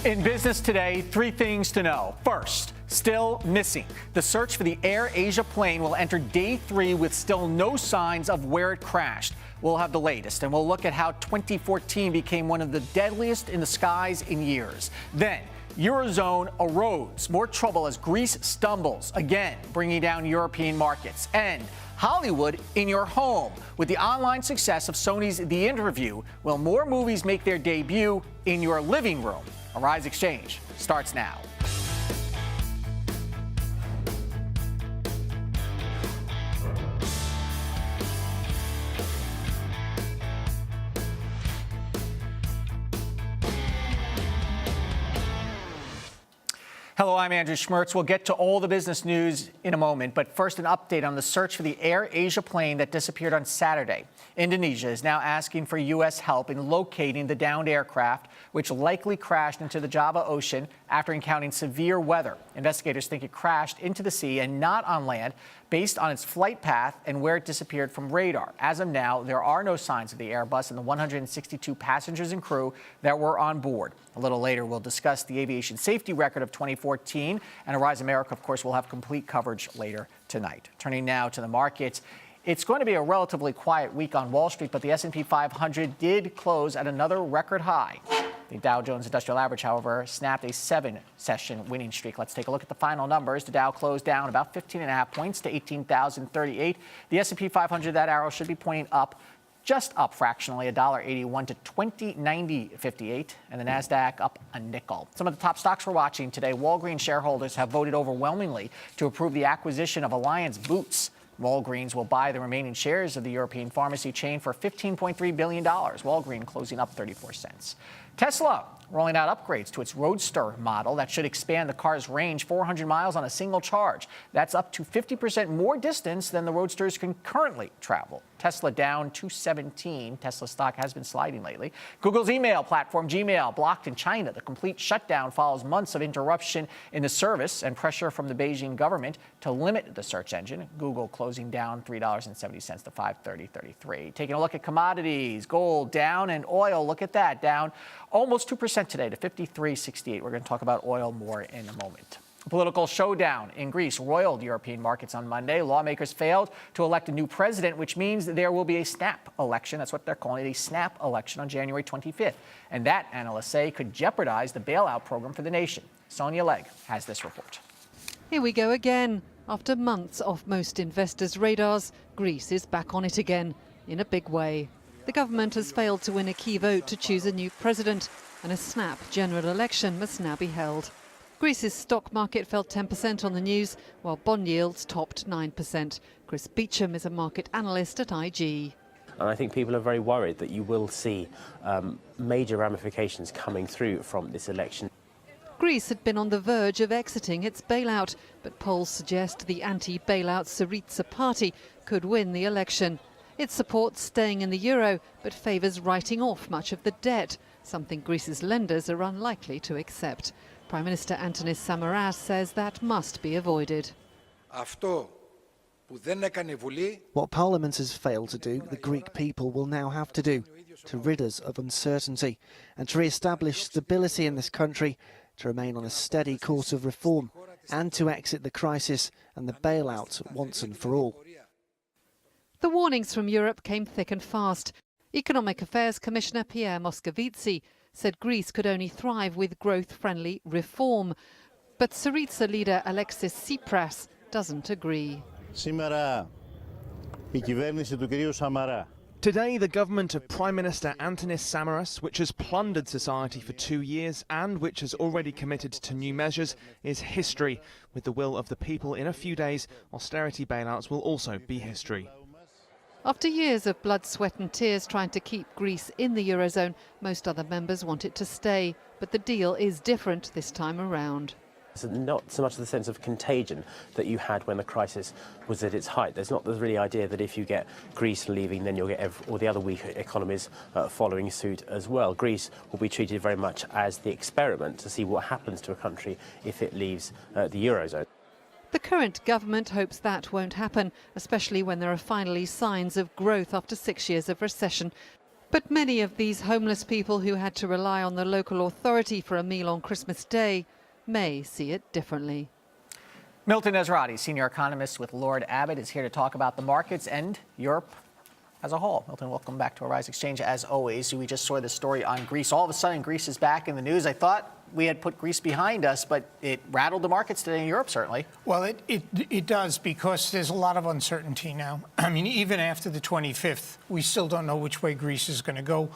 In business today, three things to know. First, still missing. The search for the Air Asia plane will enter day 3 with still no signs of where it crashed. We'll have the latest, and we'll look at how 2014 became one of the deadliest in the skies in years. Then, Eurozone erodes. More trouble as Greece stumbles, again, bringing down European markets. And Hollywood in your home. With the online success of Sony's The Interview, will more movies make their debut in your living room? Arise Exchange starts now. Hello, I'm Andrew Schmertz. We'll get to all the business news in a moment, but first an update on the search for the Air Asia plane that disappeared on Saturday. Indonesia is now asking for U.S. help in locating the downed aircraft, which likely crashed into the Java Ocean after encountering severe weather. Investigators think it crashed into the sea and not on land based on its flight path and where it disappeared from radar. As of now, there are no signs of the Airbus and the 162 passengers and crew that were on board. A little later, we'll discuss the aviation safety record of 2014, and Arise America, of course, will have complete coverage later tonight. Turning now to the markets. It's going to be a relatively quiet week on Wall Street, but the S&P 500 did close at another record high. The Dow Jones Industrial Average, however, snapped a 7-session winning streak. Let's take a look at the final numbers. The Dow closed down about 15.5 points to 18,038. The S&P 500, that arrow should be pointing up, just up fractionally, $1.81 to 20.90.58, and the Nasdaq up a nickel. Some of the top stocks we're watching today. Walgreens shareholders have voted overwhelmingly to approve the acquisition of Alliance Boots. Walgreens will buy the remaining shares of the European pharmacy chain for $15.3 billion. Walgreens closing up 34 cents. Tesla rolling out upgrades to its Roadster model that should expand the car's range 400 miles on a single charge. That's up to 50% more distance than the Roadsters can currently travel. Tesla down 217. Tesla stock has been sliding lately. Google's email platform, Gmail, blocked in China. The complete shutdown follows months of interruption in the service and pressure from the Beijing government to limit the search engine. Google closing down $3.70 to $530.33. Taking a look at commodities, gold down and oil, look at that, down almost 2% today to 53.68. We're going to talk about oil more in a moment. A political showdown in Greece roiled European markets on Monday. Lawmakers failed to elect a new president, which means there will be a snap election. That's what they're calling it, a snap election on January 25th. And that, analysts say, could jeopardize the bailout program for the nation. Sonia Legg has this report. Here we go again. After months off most investors' radars, Greece is back on it again, in a big way. The government has failed to win a key vote to choose a new president, and a snap general election must now be held. Greece's stock market fell 10% on the news, while bond yields topped 9%. Chris Beecham is a market analyst at IG. And I think people are very worried that you will see major ramifications coming through from this election. Greece had been on the verge of exiting its bailout, but polls suggest the anti-bailout Syriza party could win the election. It supports staying in the euro, but favours writing off much of the debt, something Greece's lenders are unlikely to accept. Prime Minister Antonis Samaras says that must be avoided. What Parliament has failed to do, the Greek people will now have to do, to rid us of uncertainty and to re-establish stability in this country, to remain on a steady course of reform and to exit the crisis and the bailout once and for all. The warnings from Europe came thick and fast. Economic Affairs Commissioner Pierre Moscovici said Greece could only thrive with growth-friendly reform. But Syriza leader Alexis Tsipras doesn't agree. Today, the government of Prime Minister Antonis Samaras, which has plundered society for 2 years and which has already committed to new measures, is history. With the will of the people in a few days, austerity bailouts will also be history. After years of blood, sweat and tears trying to keep Greece in the Eurozone, most other members want it to stay. But the deal is different this time around. It's not so much the sense of contagion that you had when the crisis was at its height. There's not the really idea that if you get Greece leaving, then you'll get all the other weak economies following suit as well. Greece will be treated very much as the experiment to see what happens to a country if it leaves the Eurozone. The current government hopes that won't happen, especially when there are finally signs of growth after 6 years of recession. But many of these homeless people who had to rely on the local authority for a meal on Christmas Day may see it differently. Milton Ezrati, senior economist with Lord Abbett, is here to talk about the markets and Europe as a whole. Milton, welcome back to Arise Exchange as always. We just saw the story on Greece. All of a sudden, Greece is back in the news. I thought we had put Greece behind us, but it rattled the markets today in Europe, certainly. Well, it does, because there's a lot of uncertainty now. I mean, even after the 25th, we still don't know which way Greece is going to go.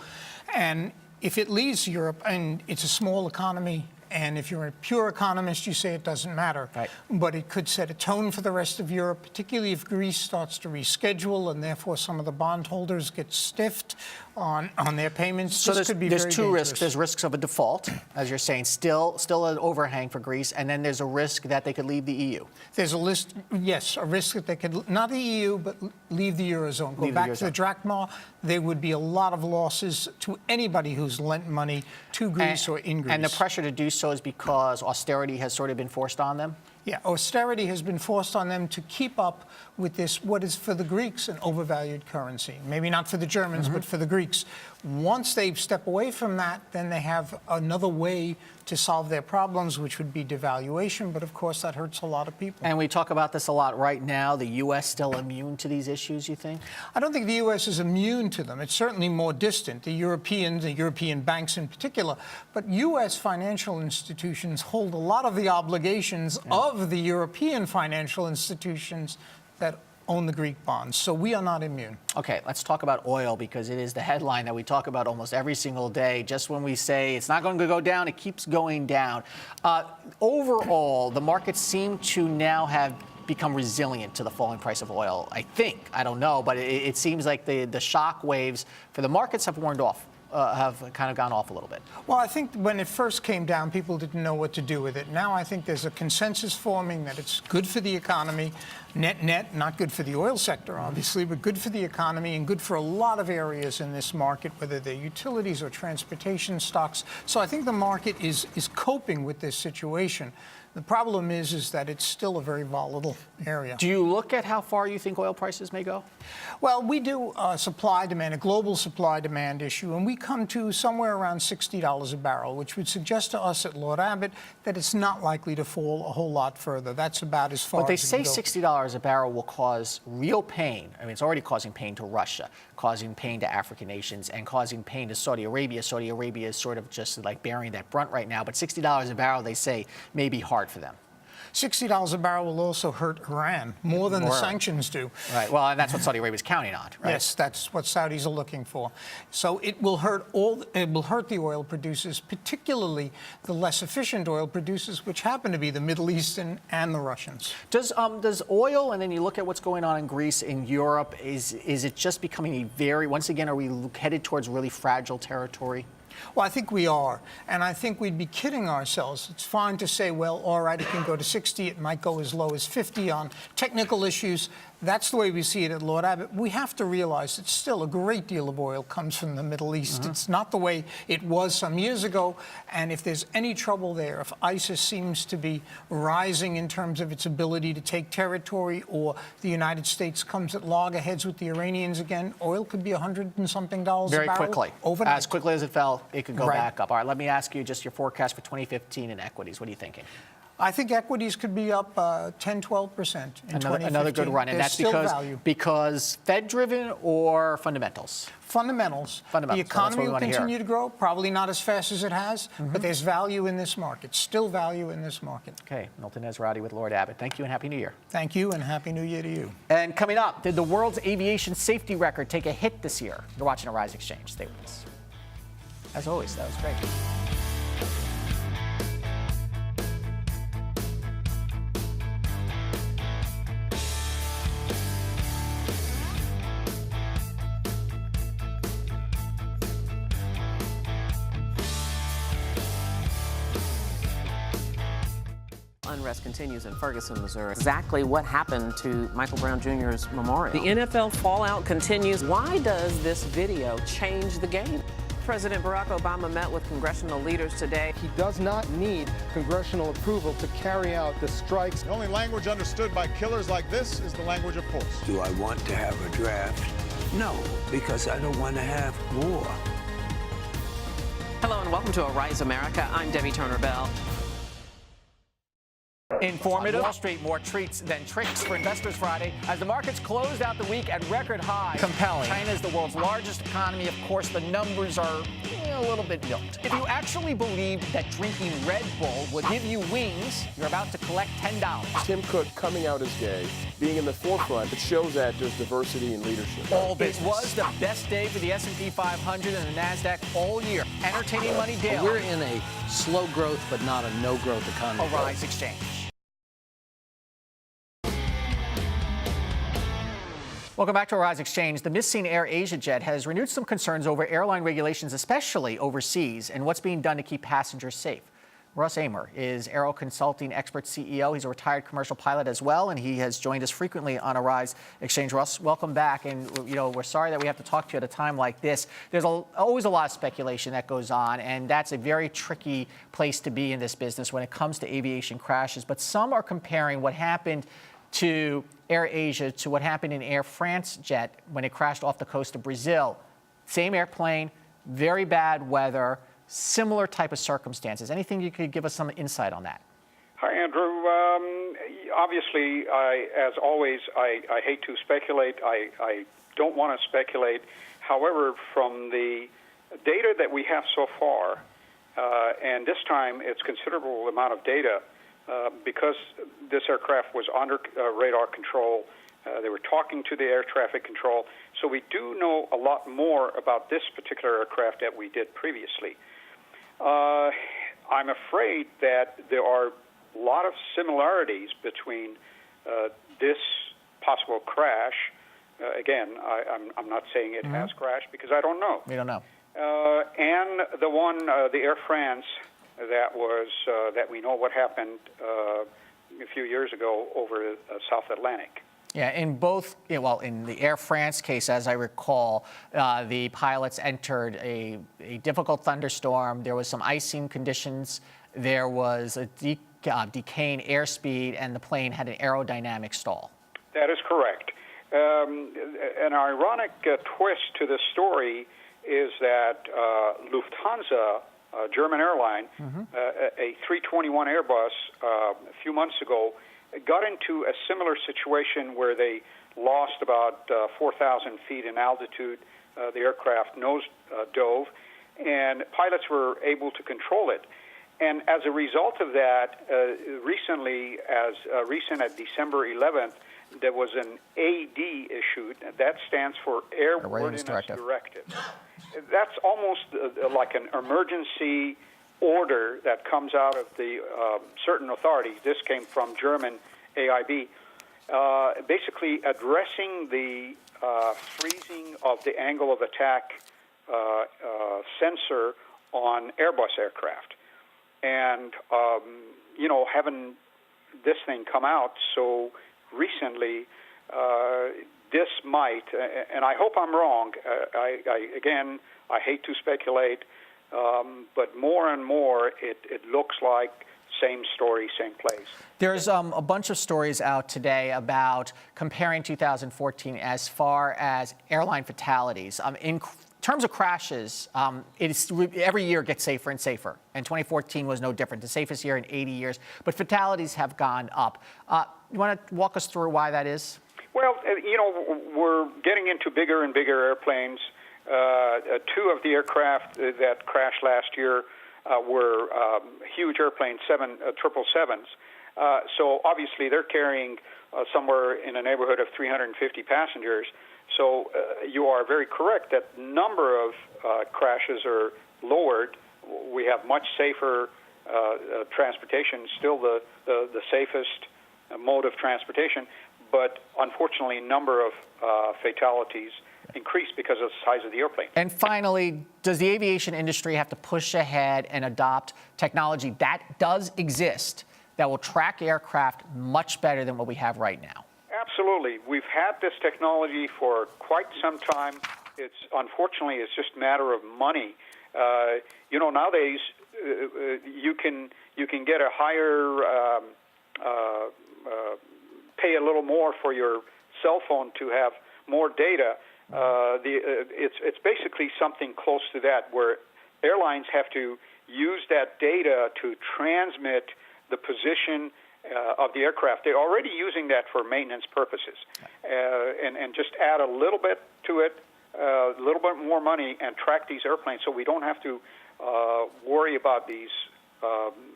And if it leaves Europe, and it's a small economy, and if you're a pure economist, you say it doesn't matter. Right. But it could set a tone for the rest of Europe, particularly if Greece starts to reschedule, and therefore some of the bondholders get stiffed on their payments. So this could be there's very two dangerous. risks. There's risks of a default, as you're saying, still an overhang for Greece, and then there's a risk that they could leave the EU. There's a list, yes, a risk that they could, not the EU, but leave the Eurozone. Go Leave the back to the Eurozone. drachma. There would be a lot of losses to anybody who's lent money to Greece or in Greece. And the pressure to do so is because austerity has sort of been forced on them? Yeah, austerity has been forced on them to keep up with this, what is for the Greeks an overvalued currency. Maybe not for the Germans, but for the Greeks. Once they step away from that, then they have another way to solve their problems, which would be devaluation. But of course, that hurts a lot of people. And we talk about this a lot right now. The U.S. still immune to these issues, you think? I don't think the U.S. is immune to them. It's certainly more distant, the European banks in particular. But U.S. financial institutions hold a lot of the obligations of the European financial institutions that own the Greek bonds. So we are not immune. Okay, let's talk about oil, because it is the headline that we talk about almost every single day. Just when we say it's not going to go down, it keeps going down. Overall, the markets seem to now have become resilient to the falling price of oil. I think, I don't know, but it seems like the shock waves for the markets have worn off. Have kind of gone off a little bit. Well, I think when it first came down, people didn't know what to do with it. Now I think there's a consensus forming that it's good for the economy, net, not good for the oil sector, obviously, but good for the economy and good for a lot of areas in this market, whether they're utilities or transportation stocks. So I think the market is coping with this situation. The problem is that it's still a very volatile area. Do you look at how far you think oil prices may go? Well, we do supply-demand, a global supply-demand issue, and we come to somewhere around $60 a barrel, which would suggest to us at Lord Abbett that it's not likely to fall a whole lot further. That's about as far But they as say it can go. $60 a barrel will cause real pain. I mean, it's already causing pain to Russia, causing pain to African nations, and causing pain to Saudi Arabia. Saudi Arabia is sort of just like bearing that brunt right now. But $60 a barrel, they say, may be hard for them. $60 a barrel will also hurt Iran more than the sanctions do. Right. Well, and that's what Saudi Arabia is counting on, right? Yes, that's what Saudis are looking for. So it will hurt the oil producers, particularly the less efficient oil producers, which happen to be the Middle Eastern and the Russians. Does oil, and then you look at what's going on in Greece, in Europe, is it just becoming once again, are we headed towards really fragile territory? Well, I think we are. And I think we'd be kidding ourselves. It's fine to say, well, all right, it can go to 60. It might go as low as 50 on technical issues. That's the way we see it at Lord Abbett. We have to realize that still a great deal of oil comes from the Middle East. It's not the way it was some years ago. And if there's any trouble there, if ISIS seems to be rising in terms of its ability to take territory, or the United States comes at loggerheads with the Iranians again, oil could be $100 and something a barrel. Very quickly. Overnight. As quickly as it fell, it could go Right. back up. All right, let me ask you just your forecast for 2015 in equities. What are you thinking? I think equities could be up 10, 12% in 2015. Another good run, and There's that's still because Fed-driven or fundamentals? Fundamentals. The That's what economy we will wanna hear. continue to grow, probably not as fast as it has, but there's value in this market, still value in this market. Okay, Milton Ezrati with Lord Abbett. Thank you and Happy New Year. Thank you, and Happy New Year to you. And coming up, did the world's aviation safety record take a hit this year? You're watching Arise Exchange. Stay with us. As always, that was great. Unrest continues in Ferguson, Missouri. Exactly what happened to Michael Brown Jr.'s memorial. The NFL fallout continues. Why does this video change the game? President Barack Obama met with congressional leaders today. He does not need congressional approval to carry out the strikes. The only language understood by killers like this is the language of force. Do I want to have a draft? No, because I don't want to have war. Hello and welcome to Arise America. I'm Debbie Turner-Bell. Informative. Wall Street, more treats than tricks for investors Friday as the markets closed out the week at record highs. Compelling. China is the world's largest economy. Of course, the numbers are a little bit milked. If you actually believed that drinking Red Bull would give you wings, you're about to collect $10. Tim Cook coming out as gay, being in the forefront, it shows that there's diversity in leadership. All business. It was the best day for the S&P 500 and the NASDAQ all year. Entertaining money daily. We're in a slow growth but not a no growth economy. Arise Exchange. Welcome back to Arise Exchange. The missing Air Asia jet has renewed some concerns over airline regulations, especially overseas, and what's being done to keep passengers safe. Russ Amer is Aero Consulting Expert CEO. He's a retired commercial pilot as well, and he has joined us frequently on Arise Exchange. Russ, welcome back. And, you know, we're sorry that we have to talk to you at a time like this. There's always a lot of speculation that goes on, and that's a very tricky place to be in this business when it comes to aviation crashes. But some are comparing what happened to Air Asia to what happened in Air France jet when it crashed off the coast of Brazil. Same airplane, very bad weather, similar type of circumstances. Anything you could give us some insight on that? Hi, Andrew. Obviously, as always, I hate to speculate. I don't want to speculate. However, from the data that we have so far, and this time it's considerable amount of data, because this aircraft was under radar control, they were talking to the air traffic control, so we do know a lot more about this particular aircraft that we did previously. I'm afraid that there are a lot of similarities between this possible crash. Again, I'm not saying it has crashed because I don't know. We don't know. And the one, the Air France, that we know what happened a few years ago over South Atlantic. Yeah, in both, well, in the Air France case, as I recall, the pilots entered a difficult thunderstorm. There was some icing conditions. There was a decaying airspeed, and the plane had an aerodynamic stall. That is correct. An ironic twist to this story is that Lufthansa, German airline, a 321 Airbus a few months ago, got into a similar situation where they lost about 4,000 feet in altitude. The aircraft nose dove, and pilots were able to control it. And as a result of that, recently, as recent as December 11th, there was an AD issued. That stands for Airworthiness Directive. That's almost like an emergency order that comes out of the certain authorities. This came from German AIB, basically addressing the freezing of the angle of attack sensor on Airbus aircraft. And, you know, having this thing come out so recently, this might, and I hope I'm wrong, again, I hate to speculate, but more and more it looks like same story, same place. There's a bunch of stories out today about comparing 2014 as far as airline fatalities. In terms of crashes, every year gets safer and safer, and 2014 was no different, the safest year in 80 years, but fatalities have gone up. You want to walk us through why that is? Well, you know, we're getting into bigger and bigger airplanes. Two of the aircraft that crashed last year were huge airplanes, 777s. So obviously they're carrying somewhere in the neighborhood of 350 passengers. So you are very correct that number of crashes are lowered. We have much safer transportation, still the safest mode of transportation, but unfortunately number of fatalities increased because of the size of the airplane. And finally, does the aviation industry have to push ahead and adopt technology that does exist that will track aircraft much better than what we have right now? Absolutely. We've had this technology for quite some time. Unfortunately, it's just a matter of money. You know, nowadays you can get a higher, pay a little more for your cell phone to have more data. It's basically something close to that, where airlines have to use that data to transmit the position of the aircraft. They're already using that for maintenance purposes, and just add a little bit to it, a little bit more money, and track these airplanes so we don't have to worry about these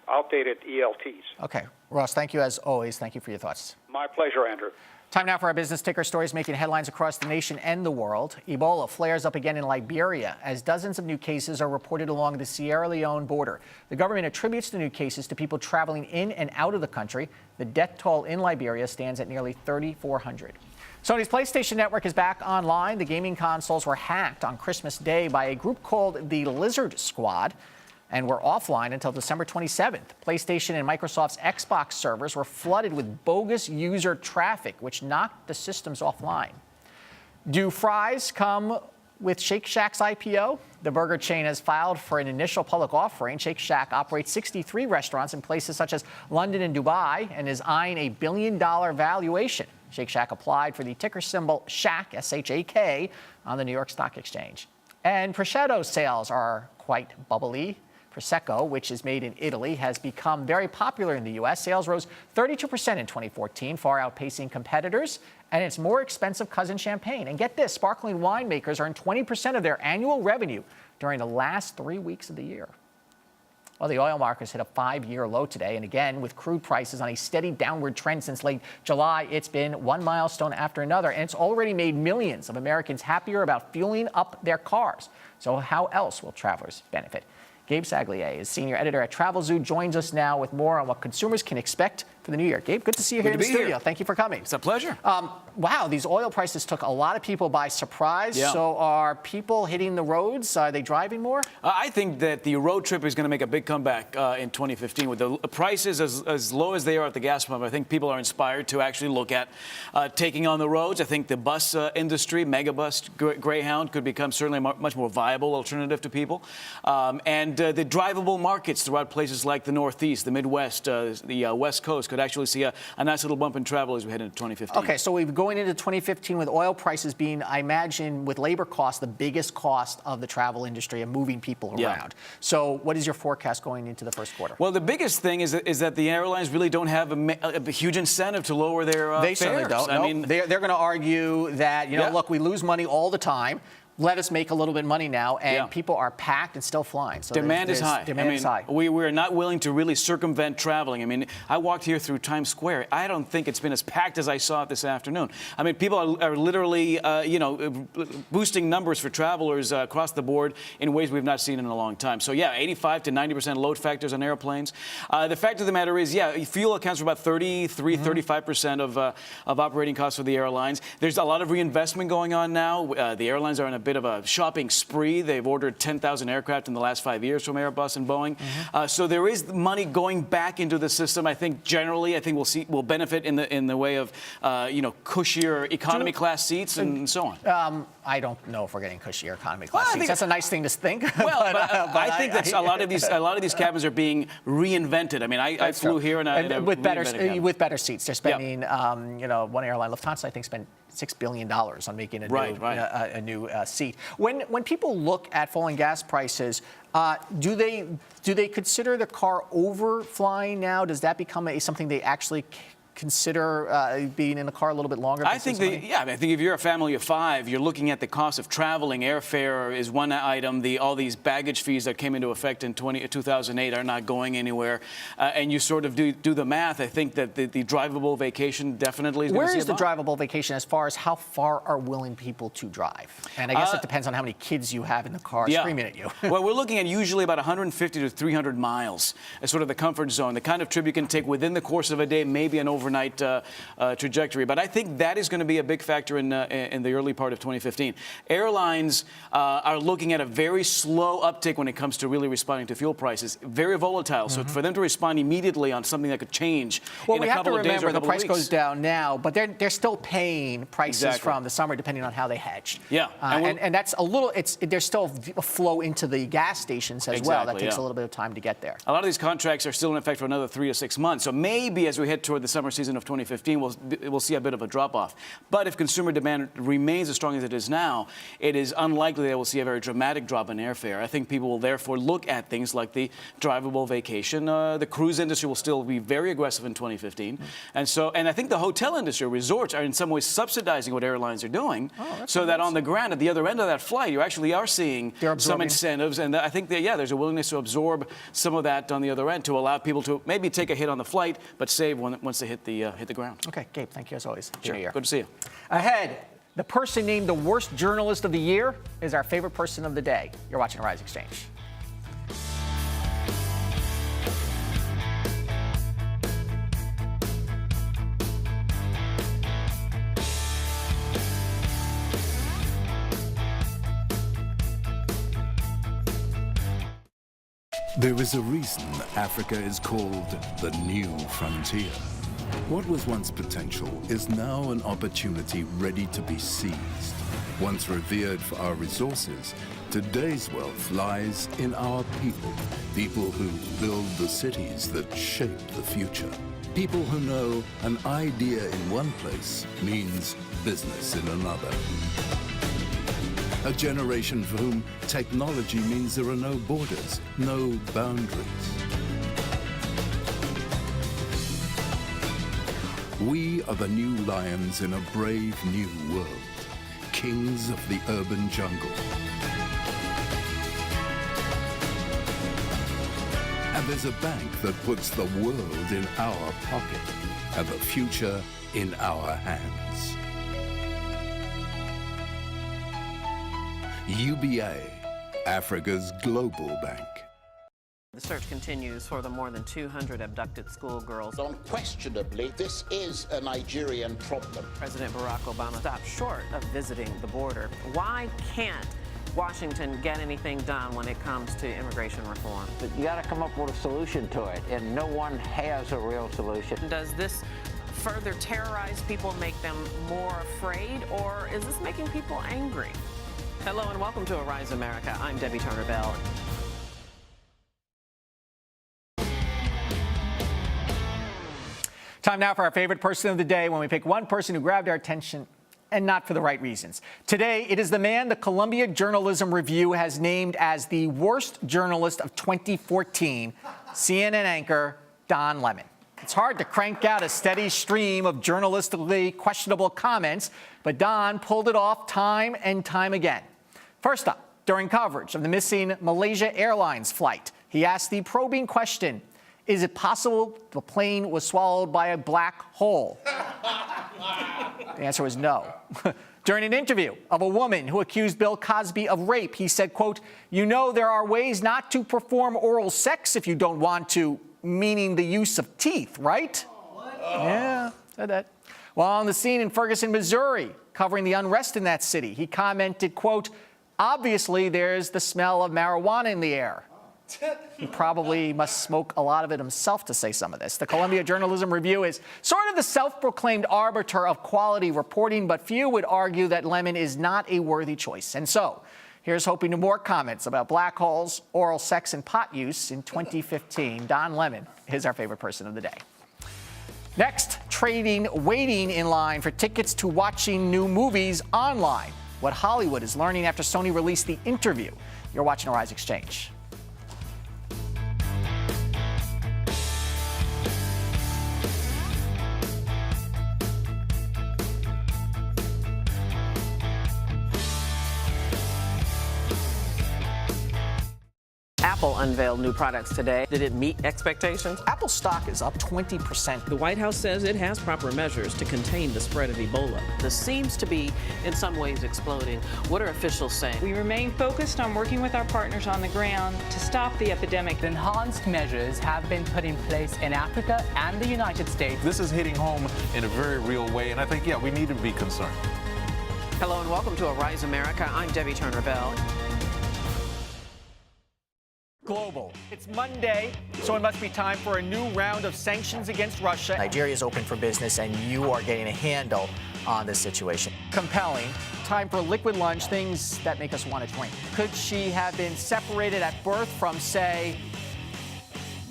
outdated ELTs. Okay. Ross, thank you as always. Thank you for your thoughts. My pleasure, Andrew. Time now for our business ticker stories making headlines across the nation and the world. Ebola flares up again in Liberia as dozens of new cases are reported along the Sierra Leone border. The government attributes the new cases to people traveling in and out of the country. The death toll in Liberia stands at nearly 3,400. Sony's PlayStation Network is back online. The gaming consoles were hacked on Christmas Day by a group called the Lizard Squad and were offline until December 27th. PlayStation and Microsoft's Xbox servers were flooded with bogus user traffic, which knocked the systems offline. Do fries come with Shake Shack's IPO? The burger chain has filed for an initial public offering. Shake Shack operates 63 restaurants in places such as London and Dubai and is eyeing a $1 billion valuation. Shake Shack applied for the ticker symbol SHAK, S-H-A-K, on the New York Stock Exchange. And Prosecco sales are quite bubbly. Prosecco, which is made in Italy, has become very popular in the U.S. Sales rose 32% in 2014, far outpacing competitors, and its more expensive cousin champagne. And get this, sparkling winemakers earn 20% of their annual revenue during the last 3 weeks of the year. Well, the oil markets hit a 5-year low today, and again, with crude prices on a steady downward trend since late July, it's been one milestone after another, and it's already made millions of Americans happier about fueling up their cars. So how else will travelers benefit? Gabe Saglie is senior editor at Travel Zoo, joins us now with more on what consumers can expect for the new year. Gabe, good to see you here in the studio. Thank you for coming. It's a pleasure. Wow, these oil prices took a lot of people by surprise. Yeah. So are people hitting the roads? Are they driving more? I think that the road trip is going to make a big comeback in 2015. With the prices as low as they are at the gas pump, I think people are inspired to actually look at taking on the roads. I think the bus industry, megabus, Greyhound, could become certainly a much more viable alternative to people. And the drivable markets throughout places like the Northeast, the Midwest, the West Coast could actually see a nice little bump in travel as we head into 2015. Okay, so we're going into 2015 with oil prices being, I imagine, with labor costs, the biggest cost of the travel industry and moving people around. Yeah. So what is your forecast going into the first quarter? Well, the biggest thing is that the airlines really don't have a huge incentive to lower their They fares. certainly don't. I mean, they're going to argue that, look, we lose money all the time. Let us make a little bit of money now, and people are packed and still flying. So demand is high. Demand is high. We're not willing to really circumvent traveling. I mean, I walked here through Times Square. I don't think it's been as packed as I saw it this afternoon. I mean, people are literally, boosting numbers for travelers across the board in ways we've not seen in a long time. So, 85 to 90% load factors on airplanes. The fact of the matter is, fuel accounts for about 35% of operating costs for the airlines. There's a lot of reinvestment going on now. The airlines are in a bit of a shopping spree. They've ordered 10,000 aircraft in the last 5 years from Airbus and Boeing. So there is money going back into the system. I think generally, we'll benefit in the way of cushier economy class seats and so on. I don't know if we're getting cushier economy class seats. That's a nice thing to think. Well, I think that a lot of these cabins are being reinvented. I mean, I flew here and with better seats. They're spending, one airline, Lufthansa, I think, spent $6 billion on making a new seat. When people look at falling gas prices, do they consider the car overflying now? Does that become something they actually consider being in the car a little bit longer? I think if you're a family of 5, you're looking at the cost of traveling. Airfare is one item. All these baggage fees that came into effect in 2008 are not going anywhere. And you sort of do the math. I think that the drivable vacation definitely is going to see a bump. Where is the drivable vacation as far as how far are willing people to drive? And I guess it depends on how many kids you have in the car screaming at you. Well, we're looking at usually about 150 to 300 miles as sort of the comfort zone, the kind of trip you can take within the course of a day, maybe an overnight trajectory. But I think that is going to be a big factor in the early part of 2015. Airlines are looking at a very slow uptick when it comes to really responding to fuel prices. Very volatile. So for them to respond immediately on something that could change in a couple of days or a couple of weeks. Well, we have to remember the price goes down now, but they're still paying prices from the summer depending on how they hedged. Yeah. And that's a little, there's still a flow into the gas stations as well. That takes a little bit of time to get there. A lot of these contracts are still in effect for another 3 to 6 months. So maybe as we head toward the summer season of 2015, we'll see a bit of a drop-off. But if consumer demand remains as strong as it is now, it is unlikely that we'll see a very dramatic drop in airfare. I think people will therefore look at things like the drivable vacation. The cruise industry will still be very aggressive in 2015. And I think the hotel industry, resorts, are in some ways subsidizing what airlines are doing, so that on the ground, at the other end of that flight, you actually are seeing some incentives. And I think that, there's a willingness to absorb some of that on the other end to allow people to maybe take a hit on the flight, but save once they hit the ground. Okay, Gabe, thank you as always. Sure. Good to see you. Ahead, the person named the worst journalist of the year is our favorite person of the day. You're watching Rise Exchange. There is a reason Africa is called the new frontier. What was once potential is now an opportunity ready to be seized. Once revered for our resources, today's wealth lies in our people. People who build the cities that shape the future. People who know an idea in one place means business in another. A generation for whom technology means there are no borders, no boundaries. We are the new lions in a brave new world, kings of the urban jungle. And there's a bank that puts the world in our pocket and the future in our hands. UBA, Africa's global bank. The search continues for the more than 200 abducted schoolgirls. Unquestionably, this is a Nigerian problem. President Barack Obama stopped short of visiting the border. Why can't Washington get anything done when it comes to immigration reform? But you got to come up with a solution to it, and no one has a real solution. Does this further terrorize people, make them more afraid, or is this making people angry? Hello and welcome to Arise America. I'm Debbie Turner-Bell. Time now for our favorite person of the day, when we pick one person who grabbed our attention and not for the right reasons. Today, it is the man the Columbia Journalism Review has named as the worst journalist of 2014, CNN anchor Don Lemon. It's hard to crank out a steady stream of journalistically questionable comments, but Don pulled it off time and time again. First up, during coverage of the missing Malaysia Airlines flight, he asked the probing question, is it possible the plane was swallowed by a black hole? The answer was no. During an interview of a woman who accused Bill Cosby of rape, he said, quote, "You know there are ways not to perform oral sex if you don't want to, meaning the use of teeth, right?" Yeah, said that. While on the scene in Ferguson, Missouri, covering the unrest in that city, he commented, quote, "Obviously there's the smell of marijuana in the air." He probably must smoke a lot of it himself to say some of this. The Columbia Journalism Review is sort of the self-proclaimed arbiter of quality reporting, but few would argue that Lemon is not a worthy choice. And so, here's hoping to more comments about black holes, oral sex, and pot use in 2015. Don Lemon is our favorite person of the day. Next, waiting in line for tickets to watching new movies online. What Hollywood is learning after Sony released The Interview. You're watching Rise Exchange. Apple unveiled new products today. Did it meet expectations? Apple stock is up 20%. The White House says it has proper measures to contain the spread of Ebola. This seems to be, in some ways, exploding. What are officials saying? We remain focused on working with our partners on the ground to stop the epidemic. Enhanced measures have been put in place in Africa and the United States. This is hitting home in a very real way, and I think, we need to be concerned. Hello and welcome to Arise America. I'm Debbie Turner-Bell. Global. It's Monday, so it must be time for a new round of sanctions against Russia. Nigeria is open for business, and you are getting a handle on this situation. Compelling. Time for liquid lunch, things that make us want to drink. Could she have been separated at birth from, say,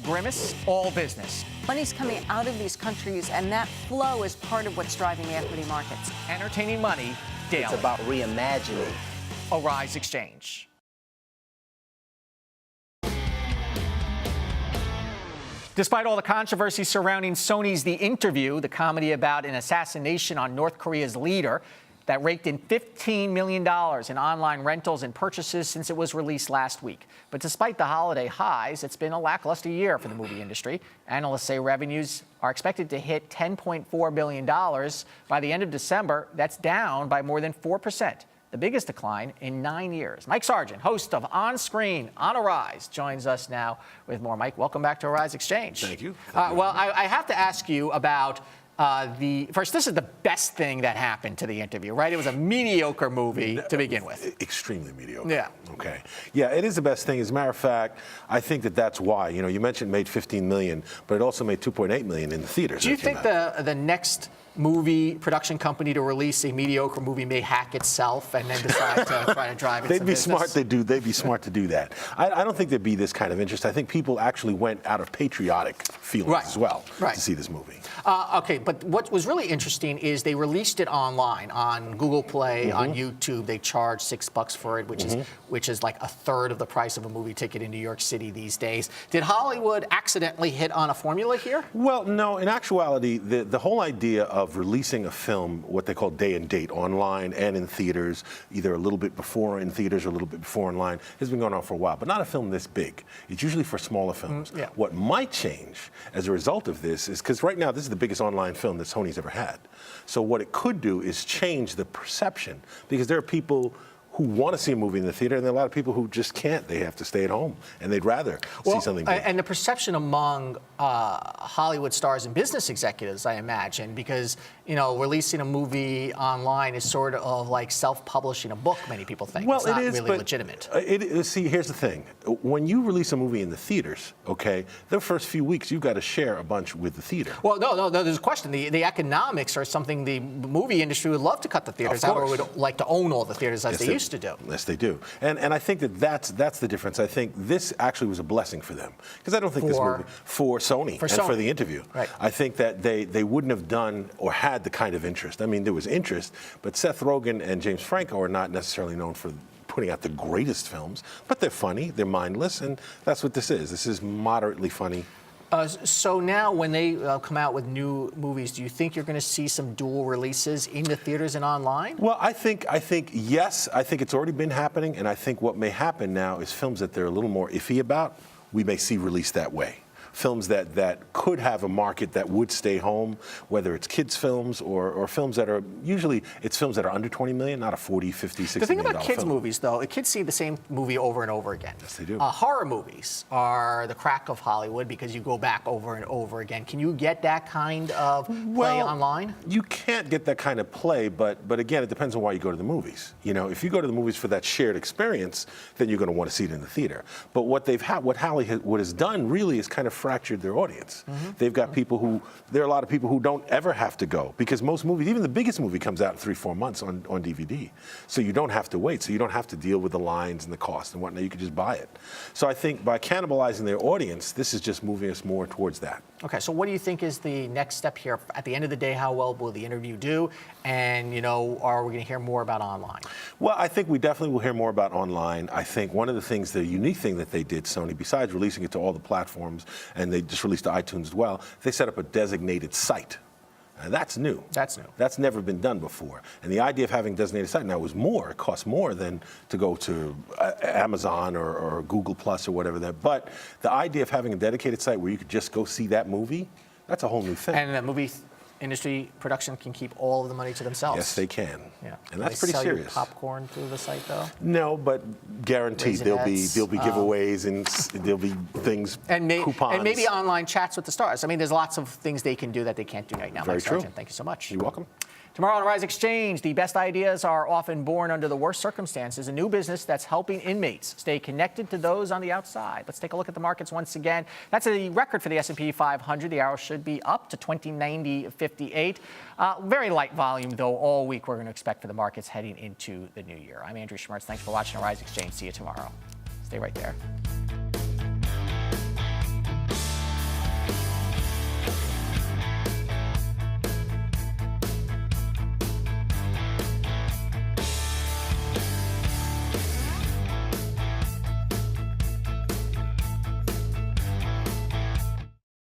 Grimace, all business. Money's coming out of these countries, and that flow is part of what's driving the equity markets. Entertaining money daily. It's about reimagining. Arise Exchange. Despite all the controversy surrounding Sony's The Interview, the comedy about an assassination on North Korea's leader that raked in $15 million in online rentals and purchases since it was released last week. But despite the holiday highs, it's been a lackluster year for the movie industry. Analysts say revenues are expected to hit $10.4 billion by the end of December. That's down by more than 4%, the biggest decline in 9 years. Mike Sargent, host of On Screen on Arise, joins us now with more. Mike, welcome back to Arise Exchange. Thank you. Well, I have to ask you about first, this is the best thing that happened to The Interview, right? It was a mediocre movie to begin with. Extremely mediocre. Yeah. Okay. Yeah, it is the best thing. As a matter of fact, I think that's why. You know, you mentioned it made $15 million, but it also made $2.8 million in the theaters. Do you think the next movie production company to release a mediocre movie may hack itself and then decide to try to drive it? They'd be smart. They'd be smart to do that. I don't think there'd be this kind of interest. I think people actually went out of patriotic feelings as well to see this movie. Okay, but what was really interesting is they released it online on Google Play, on YouTube. They charged $6 for it, which is like a third of the price of a movie ticket in New York City these days. Did Hollywood accidentally hit on a formula here? Well, no. In actuality, the whole idea of releasing a film, what they call day and date, online and in theaters, either a little bit before in theaters or a little bit before online, has been going on for a while, but not a film this big. It's usually for smaller films. What might change as a result of this is, because right now this is the biggest online film that Sony's ever had. So what it could do is change the perception, because there are people who want to see a movie in the theater, and there are a lot of people who just can't. They have to stay at home, and they'd rather see something big. And the perception among Hollywood stars and business executives, I imagine, because, you know, releasing a movie online is sort of like self-publishing a book, many people think. Well, it's not it is, really but legitimate. See, here's the thing. When you release a movie in the theaters, okay, the first few weeks, you've got to share a bunch with the theater. Well, no, there's a question. The economics are something the movie industry would love to cut the theaters out, or would like to own all the theaters as they used to do. Yes, they do. And I think that's the difference. I think this actually was a blessing for them, because I don't think this movie, for Sony and for The Interview, I think that they wouldn't have done or had the kind of interest. I mean, there was interest, but Seth Rogen and James Franco are not necessarily known for putting out the greatest films, but they're funny, they're mindless, and that's what this is. This is moderately funny. So now when they come out with new movies, do you think you're going to see some dual releases in the theaters and online? Well, I think yes. I think it's already been happening, and I think what may happen now is films that they're a little more iffy about, we may see released that way. Films that could have a market that would stay home, whether it's kids' films or films that are, usually it's films that are under 20 million, not a 40, 50, 60 The thing million about kids' film. movies, though, kids see the same movie over and over again. Yes, they do. Horror movies are the crack of Hollywood because you go back over and over again. Can you get that kind of play online? You can't get that kind of play, but again, it depends on why you go to the movies. You know, if you go to the movies for that shared experience, then you're going to want to see it in the theater. But what Hollywood has done really is kind of fractured their audience. They've got people there are a lot of people who don't ever have to go, because most movies, even the biggest movie, comes out in 3-4 months on DVD. So you don't have to wait. So you don't have to deal with the lines and the cost and whatnot. You can just buy it. So I think by cannibalizing their audience, this is just moving us more towards that. Okay, so what do you think is the next step here? At the end of the day, how well will The Interview do? And, you know, are we going to hear more about online? Well, I think we definitely will hear more about online. I think one of the things, the unique thing that they did, Sony, besides releasing it to all the platforms, and they just released to iTunes as well, they set up a designated site. And that's new. That's new. That's never been done before. And the idea of having a designated site now was more. It costs more than to go to Amazon or Google Plus or whatever that. But the idea of having a dedicated site where you could just go see that movie, that's a whole new thing. And the movie industry production can keep all of the money to themselves. Yes, they can. Yeah. And that's they pretty sell serious. Your popcorn through the site, though? No, but guaranteed there'll be giveaways and there'll be things, coupons. And maybe online chats with the stars. I mean, there's lots of things they can do that they can't do right now. Very Mike true. Sargent, thank you so much. You're welcome. Tomorrow on Rise Exchange, the best ideas are often born under the worst circumstances. A new business that's helping inmates stay connected to those on the outside. Let's take a look at the markets once again. That's a record for the S&P 500. The arrow should be up to 2090.58. Very light volume, though, all week we're going to expect for the markets heading into the new year. I'm Andrew Schmertz. Thanks for watching Rise Exchange. See you tomorrow. Stay right there.